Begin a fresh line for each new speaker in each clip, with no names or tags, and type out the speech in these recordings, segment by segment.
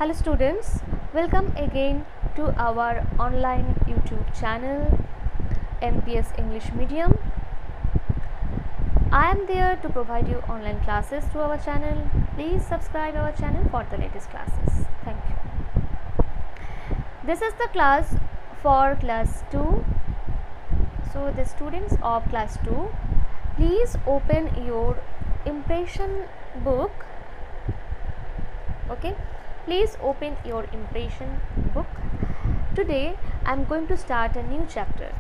Hello students, welcome again to our online YouTube channel MPS English Medium. I am there to provide you online classes through our channel. Please subscribe our channel for the latest classes. Thank you. This is the class for class 2. So the students of class 2, please open your impression book. Okay, please open your impression book. Today I am going to start a new chapter.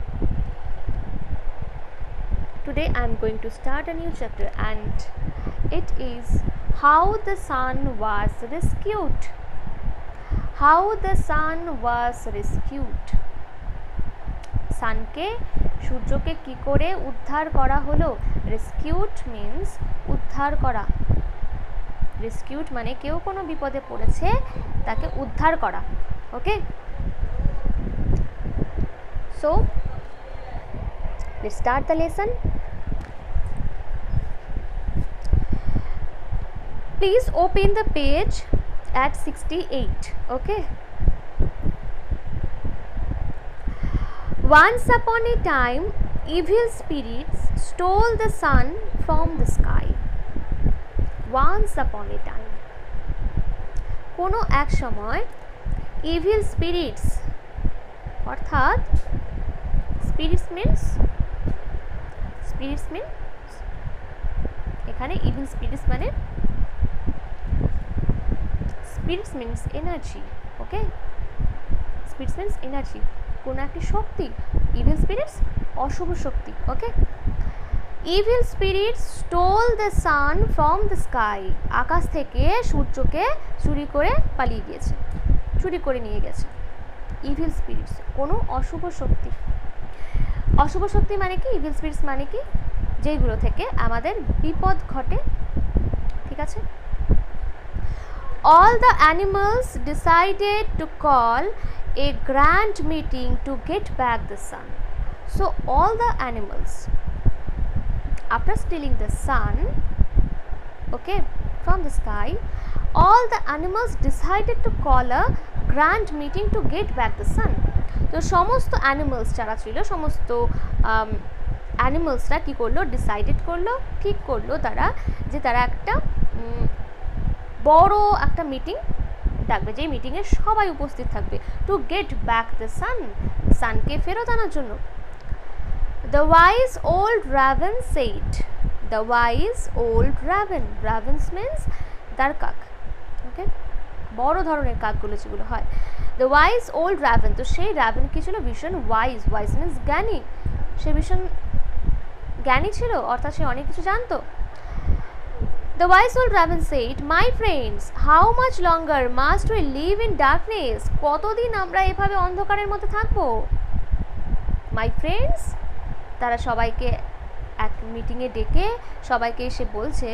And it is how the sun was rescued. How the sun was rescued. সানকে সূর্যকে কি করে উদ্ধার করা হলো? Rescued means উদ্ধার করা। Rescued মানে কেউ কোনো বিপদে পড়েছে তাকে উদ্ধার করা। Okay, so let's start the lesson. Please open the page at 68. Okay, once upon a time evil spirits stole the sun from the sky. Once upon a time, কোনো এক সময় evil spirits অর্থাৎ spirits means এখানে evil spirits মানে spirits means energy. Okay, spirits means energy, কোনো একটি শক্তি। evil spirits অশুভ শক্তি। ওকে, evil spirits stole the sun from the sky. আকাশ থেকে সূর্যকে চুরি করে পালিয়ে গিয়েছে, চুরি করে নিয়ে গেছে। evil spirits কোনো অশুভ শক্তি। অশুভ শক্তি মানে কি? evil spirits মানে কি? যেগুলো থেকে আমাদের বিপদ ঘটে। ঠিক আছে। All the animals decided to call a grand meeting to get back the sun. So all the animals, after stealing the sun, okay, from the sky, all the animals decided to call a grand meeting to get back the sun. তো সমস্ত animals যারা ছিল, সমস্ত অ্যানিমালসরা কী করলো? Decided করলো, ঠিক করলো তারা যে তারা একটা বড় একটা মিটিং ডাকবে, যেই মিটিংয়ে সবাই উপস্থিত থাকবে। To get back the sun, সানকে ফেরত আনার জন্য। The wise old raven said, the wise old raven, ravens means তার কাক। ওকে, বড় ধরনের কাকগুলো যেগুলো হয়। The wise old raven, তো সেই রাভেন কি ছিল? ভীষণ ওয়াইজ। ওয়াইজ মিন্স জ্ঞানী। সে ভীষণ জ্ঞানী ছিল, অর্থাৎ সে অনেক কিছু জানতো। The wise old raven said, my friends, how much longer must we live in darkness? কতদিন আমরা এভাবে অন্ধকারের মধ্যে থাকবো? My friends, তারা সবাইকে এক মিটিংয়ে ডেকে সবাইকে এসে বলছে,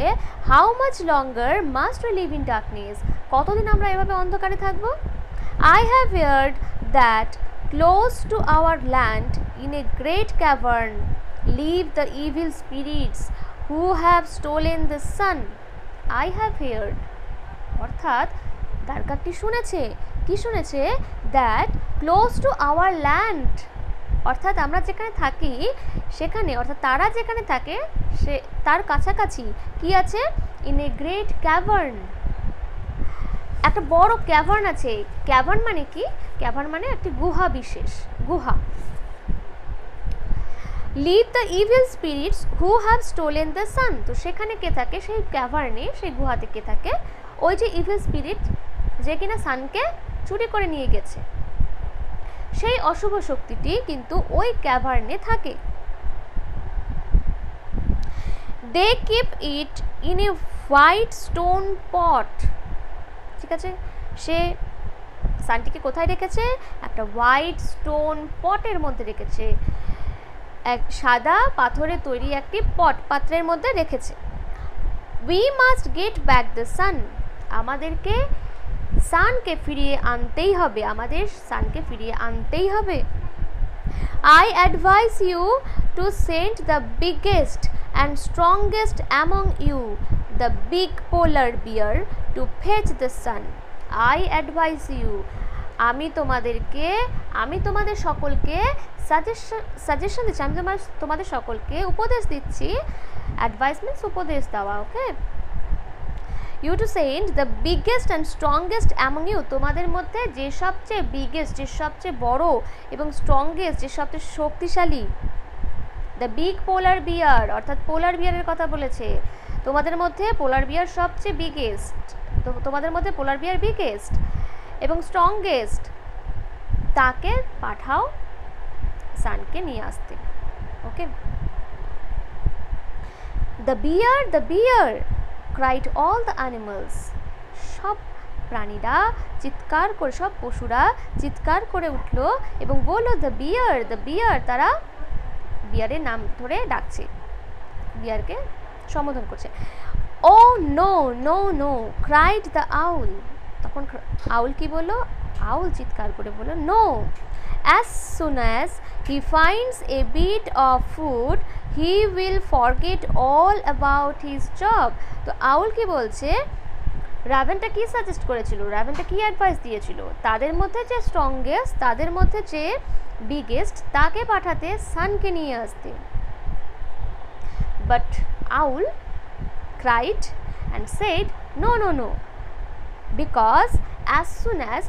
how much longer must we live in darkness? কতদিন আমরা এভাবে অন্ধকারে থাকবো? I have heard that close to our land in a great cavern live the evil spirits who have stolen the sun. I have heard, অর্থাৎ দ্বারকাটি শুনেছে। কি শুনেছে? that close to our land, অর্থাৎ আমরা যেখানে থাকি সেখানে, অর্থাৎ তারা যেখানে থাকে সে তার কাছাকাছি কি আছে? in a great cavern, একটা বড় ক্যাভার্ন আছে। ক্যাভার্ন মানে কি? ক্যাভার্ন মানে একটি গুহা বিশেষ, গুহা। Leave the evil spirits who have stolen the sun, তো সেখানে কে থাকে? সেই ক্যাভার্নে, সেই গুহাতে কে থাকে? ওই যে ইভিল স্পিরিট যে কিনা সানকে চুরি করে নিয়ে গেছে, সেই অশুভ শক্তিটি কিন্তু ওই ক্যাভার্নে থাকে। They keep it in a white stone pot. ঠিক আছে, সে সানটিকে কোথায় রেখেছে? একটা হোয়াইট স্টোন পটের মধ্যে রেখেছে, এক সাদা পাথরে তৈরি একটি পট, পাত্রের মধ্যে রেখেছে। We must get back the সান, আমাদেরকে সানকে ফিরিয়ে আনতেই হবে, আমাদের সানকে ফিরিয়ে আনতেই হবে। I advise you to send the biggest and strongest among you, the big polar bear, to fetch the sun. I advise you, আমি তোমাদের সকলকে সাজেশন দিচ্ছি, আমি তোমাদের সকলকে উপদেশ দিচ্ছি। অ্যাডভাইস মিন্স উপদেশ দেওয়া, okay. You to send the biggest and strongest among you, তোমাদের মধ্যে যে সবচেয়ে বিগেস্ট, যে সবচেয়ে বড়, এবং স্ট্রংগেস্ট, যে সবচেয়ে শক্তিশালী, দ্য বিগ পোলার বিয়ার, অর্থাৎ পোলার বিয়ারের কথা বলেছে। তোমাদের মধ্যে পোলার বিয়ার সবচেয়ে বিগেস্ট, তোমাদের মধ্যে পোলার বিয়ার বিগেস্ট এবং স্ট্রংগেস্ট, তাকে পাঠাও সানকে নিয়ে আসতে, okay. The bear cried all the animals, সব প্রাণীরা চিৎকার করে, সব পশুরা চিৎকার করে উঠল এবং বলল দ্য বিয়ার, তারা বিয়ারের নাম ধরে ডাকছে, বিয়ারকে সম্বোধন করছে। Oh no no no cried the owl, তখন আউল কি বললো? আউল চিৎকার করে বলল no, as soon as he finds a bit of food he will forget all about his job। তো আউল কি বলছে? রাভেনটা কি সাজেস্ট করেছিল, রাভেনটা কি অ্যাডভাইস দিয়েছিল? তাদের মধ্যে যে স্ট্রংগেস্ট, তাদের মধ্যে যে বিগেস্ট, তাকে পাঠাতে, সানকে নিয়ে আসতে। But owl cried and said no no no, because as soon as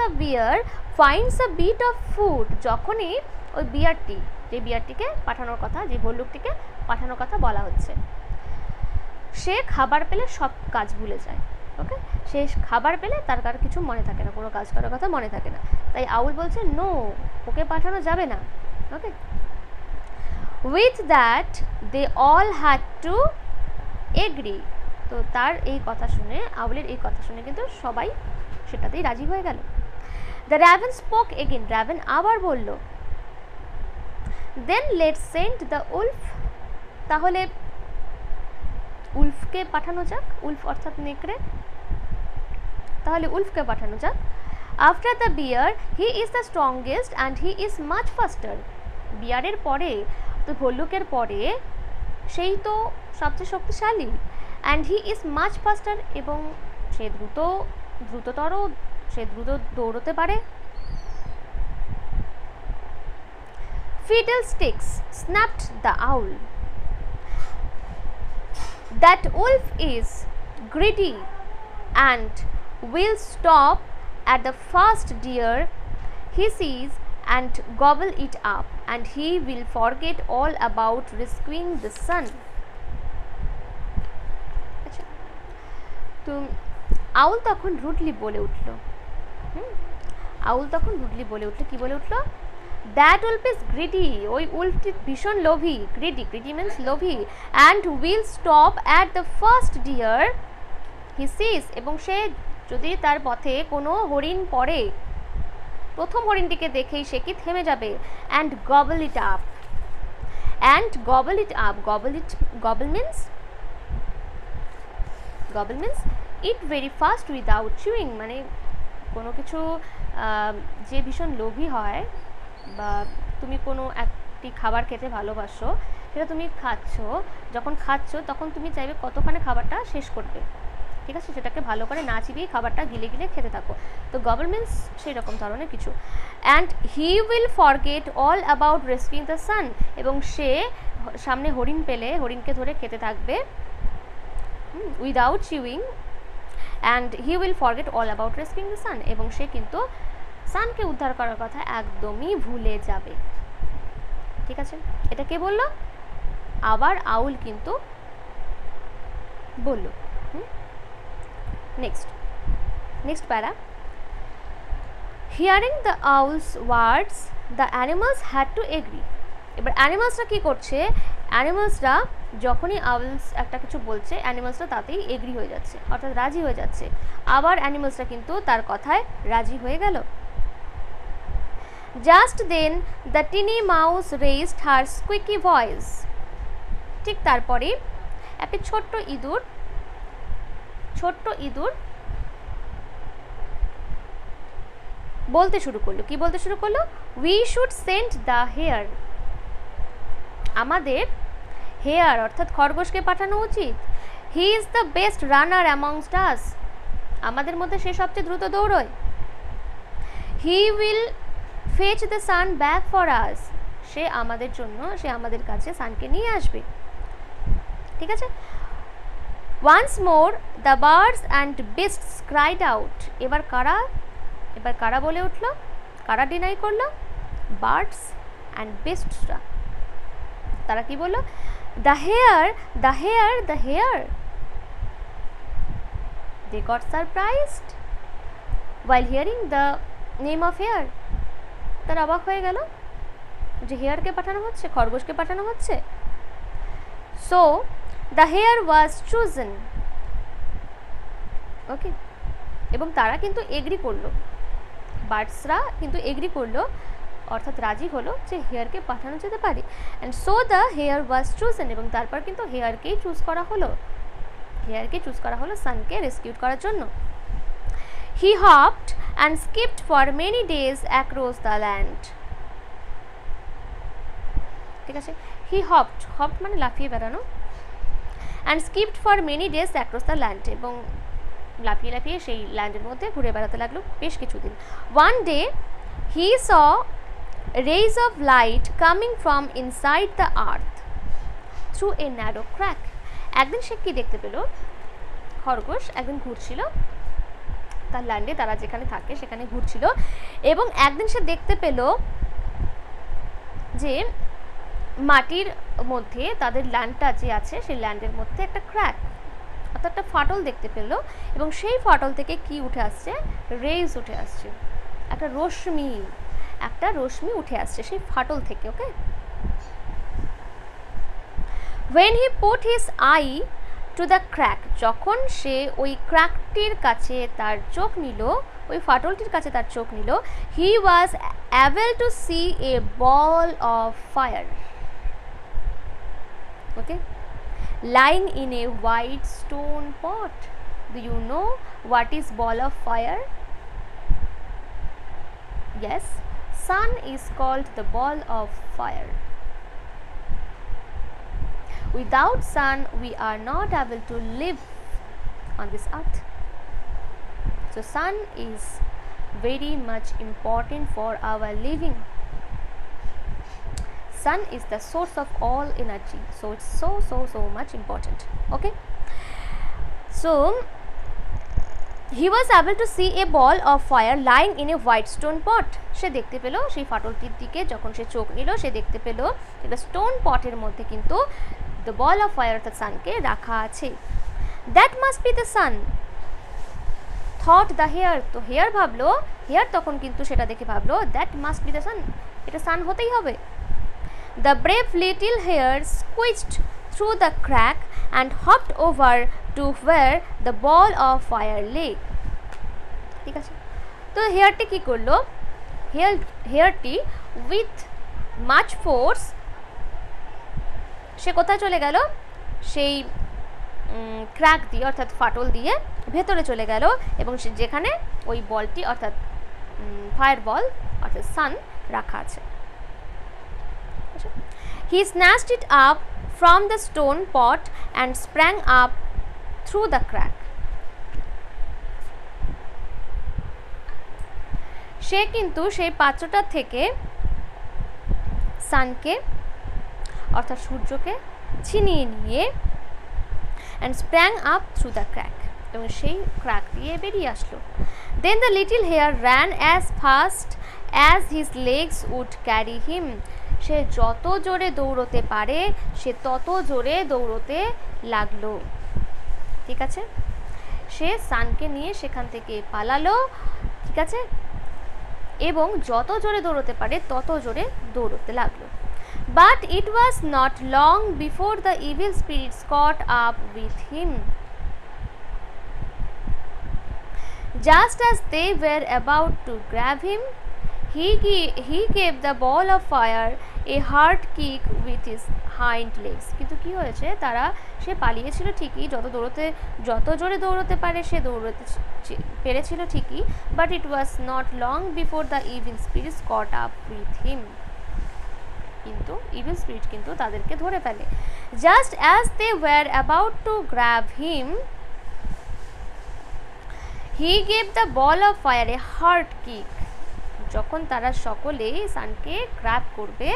the bear finds a bit of food, যখনই ওই বিয়ারটিকে পাঠানোর কথা, যে ভল্লুকটিকে পাঠানোর কথা বলা হচ্ছে, সে খাবার পেলে সব কাজ ভুলে যায়, ওকে। সে খাবার পেলে তার কার কিছু মনে থাকে না, কোনো কাজ করার কথা মনে থাকে না। তাই আউল বলছে নো, ওকে পাঠানো যাবে না, ওকে। With that they all had to agree। তো তার এই কথা শুনে, আউলের এই কথা শুনে কিন্তু সবাই সেটাতেই রাজি হয়ে গেল। The raven spoke again, raven আবার বলল then let's send the wolf, তাহলে উলফকে পাঠানো যাক, উলফ অর্থাৎ নেকড়ে, তাহলে উলফকে পাঠানো যাক। After the bear he is the strongest and he is much faster, বিয়ারের পরে, তো ভল্লুকের পরে সেই তো সবচেয়ে শক্তিশালী, অ্যান্ড হি ইজ মাচ ফাস্টার, এবং সে দ্রুততর, সে দ্রুত দৌড়তে পারে। Fiddlesticks, snapped the owl, that wolf is greedy and will stop at the first deer he sees and gobble it up, and he will forget all about rescuing the sun। তো আউল তখন rudely বলে উঠল, কি বলে উঠল? That Wolf is greedy, ওই উলফটি ভীষণ লোভী, গ্রিডি মিন্স লোভী, and will stop at the first deer he sees, এবং সে যদি তার পথে কোনো হরিণ পড়ে, প্রথম হরিণটিকে দেখেই সে কি থেমে যাবে। And gobble it up, gobble means it very fast without chewing, মানে কোনো কিছু যে ভীষণ লোভী হয়, বা তুমি কোনো একটি খাবার খেতে ভালোবাসো, সেটা তুমি যখন খাচ্ছ তখন তুমি চাইবে কতক্ষণে খাবারটা শেষ করবে, ঠিক আছে, সেটাকে ভালো করে না চিবিয়ে খাবারটা গিলে খেতে থাকো। তো গবল মিন্স সেই রকম ধরনের কিছু। And he will forget all about rescuing the sun, এবং সে সামনে হরিণ পেলে হরিণকে ধরে খেতে থাকবে without chewing, and he will forget all about rescuing the sun, এবং সে কিন্তু সানকে উদ্ধার করার কথা একদমই ভুলে যাবে, ঠিক আছে। এটা কে বলল? আবার আউল কিন্তু বলল। নেক্সট প্যারা। Hearing the owls words the animals had to agri. এবার অ্যানিমালসরা কী করছে? অ্যানিমালসরা যখনই আউলস একটা কিছু বলছে, অ্যানিমালসরা তাতেই এগ্রি হয়ে যাচ্ছে, অর্থাৎ রাজি হয়ে যাচ্ছে। আবার অ্যানিমালসরা কিন্তু তার কথায় রাজি হয়ে গেল। Just then the tiny mouse raised her squeaky voice. ঠিক তারপরে একটি ছোট্ট ইঁদুর বলতে শুরু করলো। কি বলতে শুরু করলো? We should send the hare, আমাদের হেয়ার অর্থাৎ খরগোশকে পাঠানো উচিত। He is the best runner amongst us, আমাদের মধ্যে সে সবচেয়ে দ্রুত দৌড়য়। He will fetch the sun back for us, সে আমাদের জন্য, সে আমাদের কাছে সানকে নিয়ে আসবে। ঠিক আছে। Once more the birds and beasts cried out, এবার কারা বলে উঠলো, কারা ডিনাই করলো? বার্ডস অ্যান্ড বিস্টসরা। তারা কি বললো? The hare, the hare, the hare. They got surprised while hearing the name of hare. তারা অবাক হয়ে গেল যে হেয়ারকে পাঠানো হচ্ছে, খরগোশকে পাঠানো হচ্ছে। So the hare was chosen. ওকে, এবং তারা কিন্তু এগ্রি করলো, বার্ডসরা কিন্তু এগ্রি করলো, অর্থাৎ রাজি হলো যে হেয়ারকে পাঠানো যেতে পারে। And so the hare was chosen, এবং তারপর কিন্তু হেয়ারকেই চুজ করা হলো, হেয়ারকে চুজ করা হলো সানকে রেস্কিউ করার জন্য। He hopped and skipped for many days across the land. ঠিক আছে, হি হপড, হপড মানে লাফিয়ে বেড়ানো, and skipped for many days across the land, এবং লাফিয়ে লাফিয়ে সেই ল্যান্ডের মধ্যে ঘুরে বেড়াতে লাগলো বেশ কিছুদিন। One day he saw rays of light coming from inside the earth through a narrow crack. একদিন সে কি দেখতে পেল? খরগোশ একদিন ঘুরছিল তার ল্যান্ডে, তারা যেখানে থাকে সেখানে ঘুরছিল, এবং একদিন সে দেখতে পেল যে মাটির মধ্যে তাদের ল্যান্ডটা যে আছে সেই ল্যান্ডের মধ্যে একটা ক্র্যাক, অর্থাৎ একটা ফাটল দেখতে পেল, এবং সেই ফাটল থেকে কি উঠে আসছে? রেজ উঠে আসছে, একটা রশ্মি উঠে আসছে সেই ফাটল থেকে। ওকে, when he put his eye to the crack, যখন সে ওই ক্র্যাকটির কাছে তার চোখ নিল, ওই ফাটলটির কাছে তার চোখ নিল, he was able to see a ball of fire, okay, lying in a white stone pot. Do you know what is ball of fire? Yes, sun is called the ball of fire. Without sun we are not able to live on this earth. So sun is very much important for our living. Sun is the source of all energy, so it's so much important. Okay, so he was able to see a ball of fire lying in a white stone pot. সে দেখতে পেল সেই ফাটলটির দিকে, যখন সে চোখ নিল সে দেখতে পেল একটা স্টোন পটের মধ্যে কিন্তু দ্য বল অফ ফায়ার অর্থাৎ সানকে রাখা আছে। That must be the sun, thought the hare. তো হেয়ার ভাবলো, হেয়ার তখন কিন্তু সেটা দেখে ভাবলো that must be the sun, এটা সান হতেই হবে। The brave little hare squeezed through the crack and hopped over to where the ball of fire lay. ঠিক আছে, তো হেয়ারটি কি করলো? হেয়ারটি উইথ মাচ ফোর্স সে কোথায় চলে গেল? সেই ক্র্যাক দিয়ে অর্থাৎ ফাটল দিয়ে ভেতরে চলে গেল, এবং সে যেখানে ওই বলটি অর্থাৎ ফায়ার বল অর্থাৎ সান রাখা আছে। He snatched it up from the stone pot and sprang up through the crack. সে কিন্তু সেই পাত্রটা থেকে সানকে অর্থাৎ সূর্যকে ছিনিয়ে নিয়ে and sprang up through the crack, এবং সেই ক্র্যাক দিয়ে বেরিয়ে আসলো। Then the little hare ran as fast as his legs would carry him. সে যত জোরে দৌড়তে পারে সে তত জোরে দৌড়তে লাগলো। ঠিক আছে, সে সানকে নিয়ে সেখান থেকে পালালো। ঠিক আছে, এবং যত জোরে দৌড়তে পারে তত জোরে দৌড়তে লাগলো। But it was not long before the evil spirits caught up with him. Just as they were about to grab him, he gave the ball of fire a hard kick with his hind legs. কিন্তু কি হয়েছে, তারা সে পালিয়েছিল ঠিকই, যত জোরে দৌড়তে পারে সে দৌড়তে পেরেছিল ঠিকই, but it was not long before the evil spirits caught up with him. কিন্তু evil spirit কিন্তু তাদেরকে ধরে ফেলে। Just as they were about to grab him, he gave the ball of fire A hard kick. যখন তারা সকলে সানকে grab করবে,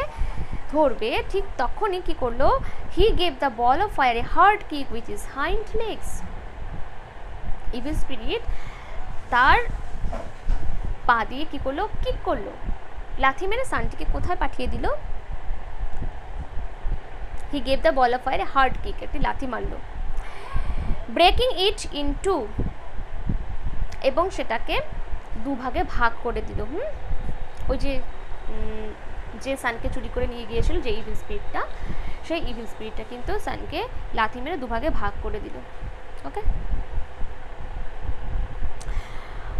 ধরবে, ঠিক তখনই কি করলো, he gave the ball of fire A hard kick with his hind legs. Evil spirit তার পা দিয়ে কি করলো, কিক করলো, লাথি মেরে সানটিকে কোথায় পাঠিয়ে দিল, he gave the ball of fire A hard kick, একটি লাথি মারলো, ব্রেকিং ইট ইন টু, এবং সেটাকে দুভাগে ভাগ করে দিল। ওই যে সানকে চুরি করে নিয়ে গিয়েছিল যে ইভিল স্পিরিটটা, সেই ইভিল স্পিরিটটা কিন্তু সানকে লাথি মেরে দুভাগে ভাগ করে দিল। Okay,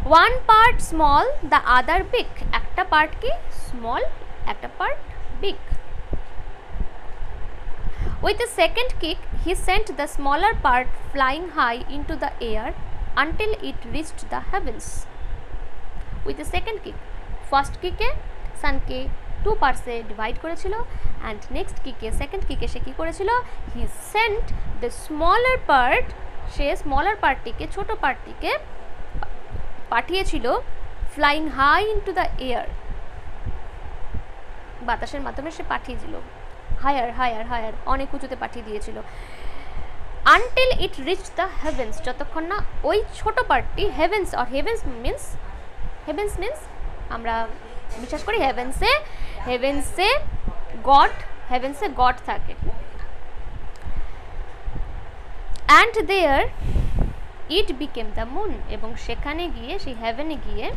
one part small the other big, একটা পার্ট কি স্মল, একটা part big. With the second kick he sent the smaller part flying high into the air until it reached the heavens. With the second kick, first kick এ সানকে two পার্টসে ডিভাইড করেছিল, and next কিকে, second কিকে সে কী করেছিল, he sent the smaller part, সে স্মলার পার্টটিকে, ছোটো পার্টটিকে পাঠিয়েছিল flying high into the air, বাতাসের মাধ্যমে সে পাঠিয়েছিল হায়ার হায়ার হায়ার, অনেক উঁচুতে পাঠিয়ে দিয়েছিল। Until it reach the heavens, যতক্ষণ না ওই ছোটো পার্টটি হেভেন্স, আর হেভেন্স মিন্স আমরা বিশ্বাস করি হেভেন্সে গড থাকে। And there it became the moon, এবং সেখানে গিয়ে, সেই হেভেনে গিয়ে,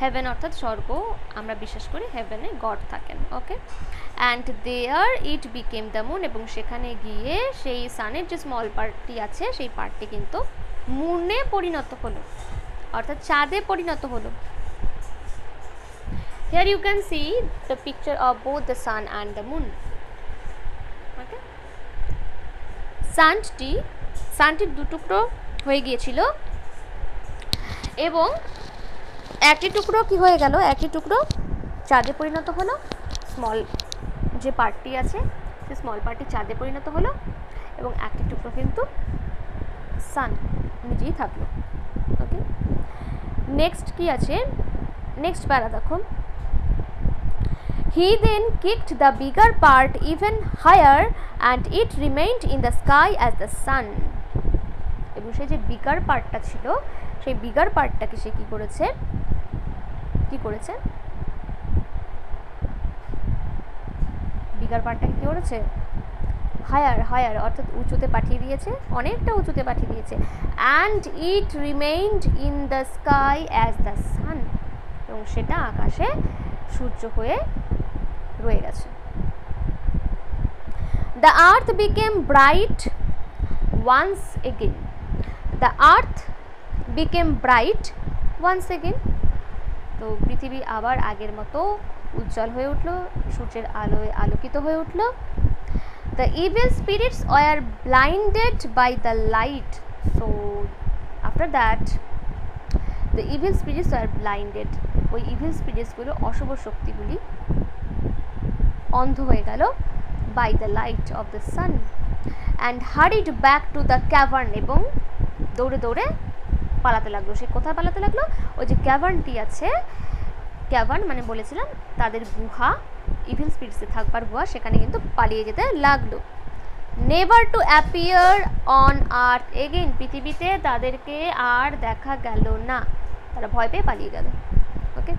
হেভেন অর্থাৎ স্বর্গ, আমরা বিশ্বাস করি হেভেনে গড থাকেন। Okay, and there it became the moon, এবং সেখানে গিয়ে সেই সানের যে স্মল পার্টটি আছে সেই পার্টটি কিন্তু মুনে পরিণত হলো, অর্থাৎ চাঁদে পরিণত হলো। Here you can see the picture of both the sun and the moon. Okay, সানটি দু টুকরো হয়ে গিয়েছিল, এবং একটি টুকরো কি হয়ে গেল, একটি টুকরো চাঁদে পরিণত হলো, স্মল যে পার্টটি আছে সে স্মল পার্টটি চাঁদে পরিণত হলো, এবং একটি টুকরো কিন্তু সান নিজেই থাকলো। ওকে, নেক্সট কি আছে, নেক্সট প্যারা দেখো, he then kicked the bigger part even higher and it remained in the sky as the sun. এবং সেই যে বিগার পার্টটা ছিল, সেই বিগার পার্টটাকে সে কি করেছে, বিগার পার্টটাকে কী করেছে, হায়ার অর্থাৎ উঁচুতে পাঠিয়ে দিয়েছে, অনেকটা উঁচুতে পাঠিয়ে দিয়েছে। And it remained in the sky as the sun, এবং সেটা আকাশে সূর্য হয়ে রয়ে গেছে। The earth became bright once again, the earth became bright once again, তো পৃথিবী আবার আগের মতো উজ্জ্বল হয়ে উঠল, সূর্যের আলোয় আলোকিত হয়ে উঠল। The evil spirits were blinded by the light, so after that the evil spirits were blinded, ওই ইভিল স্পিরিটসগুলো, অশুভ শক্তিগুলি অন্ধ হয়ে গেল, by the light of the sun, and hurried back to the cavern, এবং দৌড়ে দৌড়ে পালাতে লাগলো। সে কোথায় পালাতে লাগলো, ওই যে ক্যাভার্নটি আছে, ক্যাভার্ন মানে বলেছিলাম তাদের গুহা, ইভিল স্পিরিটসে থাকবার গুহা, সেখানে কিন্তু পালিয়ে যেতে লাগলো। Never to appear on earth again, পৃথিবীতে তাদেরকে আর দেখা গেল না, তারা ভয় পেয়ে পালিয়ে গেল। Okay,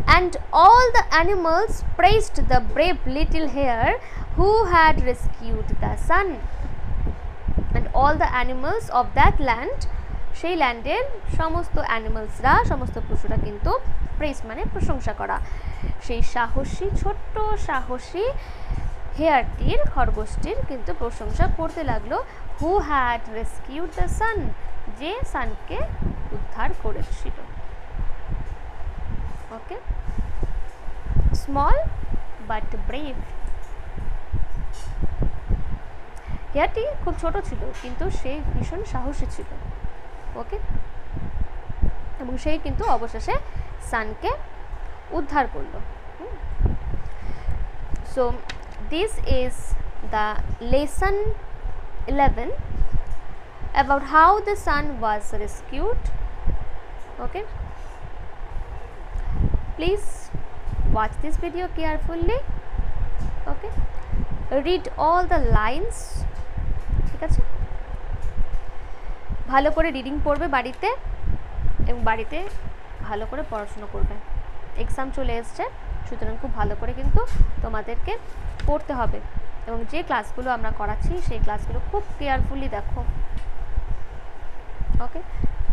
and all the animals praised the brave little hare who had rescued the sun, and all the animals of that land, সেই ল্যান্ডের সমস্ত অ্যানিমালসরা, সমস্ত পশুরা কিন্তু প্রেজ মানে প্রশংসা করা, সেই সাহসী, ছোট্ট সাহসী হেয়ারটির, খরগোশটির কিন্তু প্রশংসা করতে লাগলো। হু হ্যাড রেস্কিউড দ্য সান, যে সানকে উদ্ধার করেছিল। ওকে, স্মল বাট ব্রেভ, হেয়ারটি খুব ছোট ছিল কিন্তু সে ভীষণ সাহসী ছিল। ওকে, এবং সেই কিন্তু অবশেষে সানকে উদ্ধার করলো। So this is the lesson 11 about how the sun was rescued Okay, please watch this video carefully. Okay, read all the lines. ঠিক আছে, ভালো করে রিডিং পড়বে বাড়িতে এবং বাড়িতে ভালো করে পড়াশোনা করবে। এক্সাম চলে এসছে, সুতরাং খুব ভালো করে কিন্তু তোমাদেরকে পড়তে হবে এবং যে ক্লাসগুলো আমরা করাচ্ছি সেই ক্লাসগুলো খুব কেয়ারফুলি দেখো। ওকে,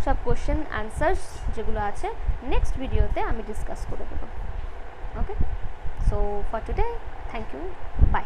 সব কোশ্চেন অ্যান্সার্স যেগুলো আছে নেক্সট ভিডিওতে আমি ডিসকাস করে দেবো। Okay, so for today thank you, by.